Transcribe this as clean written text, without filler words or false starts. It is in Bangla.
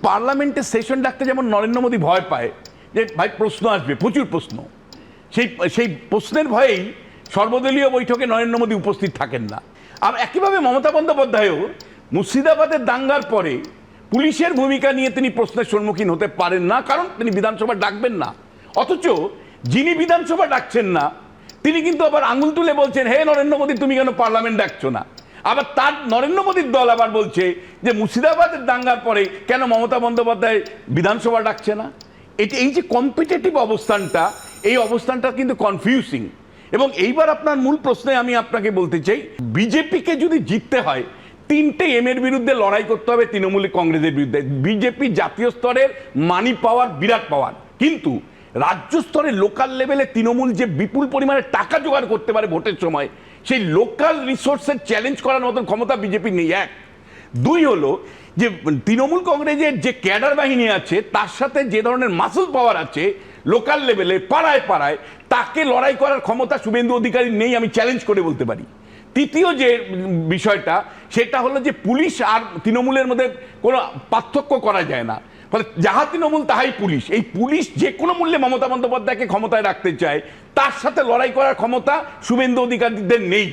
পার্লামেন্টের সেশন ডাকতে যেমন নরেন্দ্র মোদী ভয় পায় যে ভাই প্রশ্ন আসবে, প্রচুর প্রশ্ন, সেই প্রশ্নের ভয়েই সর্বদলীয় বৈঠকে নরেন্দ্র মোদী উপস্থিত থাকেন না। আর একইভাবে মমতা বন্দ্যোপাধ্যায়ও মুর্শিদাবাদের দাঙ্গার পরে পুলিশের ভূমিকা নিয়ে তিনি প্রশ্নের সম্মুখীন হতে পারেন না, কারণ তিনি বিধানসভা ডাকবেন না। অথচ যিনি বিধানসভা ডাকছেন না তিনি কিন্তু আবার আঙুল তুলে বলছেন, হে নরেন্দ্র মোদী তুমি কেন পার্লামেন্ট ডাকছো না? আবার তার নরেন্দ্র মোদীর দল আবার বলছে যে মুর্শিদাবাদের দাঙ্গার পরে কেন মমতা বন্দ্যোপাধ্যায় বিধানসভা ডাকছে না। এই যে কম্পিটিটিভ অবস্থানটা, এই অবস্থানটা কিন্তু কনফিউজিং। এবং এইবার আপনার মূল প্রশ্নে আমি আপনাকে বলতে চাই, বিজেপিকে যদি জিততে হয় তিনটে এর বিরুদ্ধে লড়াই করতে হবে তৃণমূল কংগ্রেসের বিরুদ্ধে। বিজেপি জাতীয় স্তরের মানি পাওয়ার, বিরাট পাওয়ার, কিন্তু রাজ্য স্তরে লোকাল লেভেলে তৃণমূল যে বিপুল পরিমাণে টাকা জোগাড় করতে পারে ভোটের সময়, সেই লোকাল রিসোর্সের চ্যালেঞ্জ করার মতন ক্ষমতা বিজেপি নেই। এক। দুই হলো যে তৃণমূল কংগ্রেসের যে ক্যাডার বাহিনী আছে তার সাথে যে ধরনের মাসল পাওয়ার আছে লোকাল লেভেলে, পাড়ায় পাড়ায়, তাকে লড়াই করার ক্ষমতা শুভেন্দু অধিকারী নেই, আমি চ্যালেঞ্জ করে বলতে পারি। তৃতীয় যে বিষয়টা সেটা হলো যে পুলিশ আর তৃণমূলের মধ্যে কোনো পার্থক্য করা যায় না, ফলে যাহা তৃণমূল তাহাই পুলিশ। এই পুলিশ যে কোনো মূল্যে মমতা বন্দ্যোপাধ্যায়কে ক্ষমতায় রাখতে চায়, তার সাথে লড়াই করার ক্ষমতা শুভেন্দু অধিকারীদের নেই।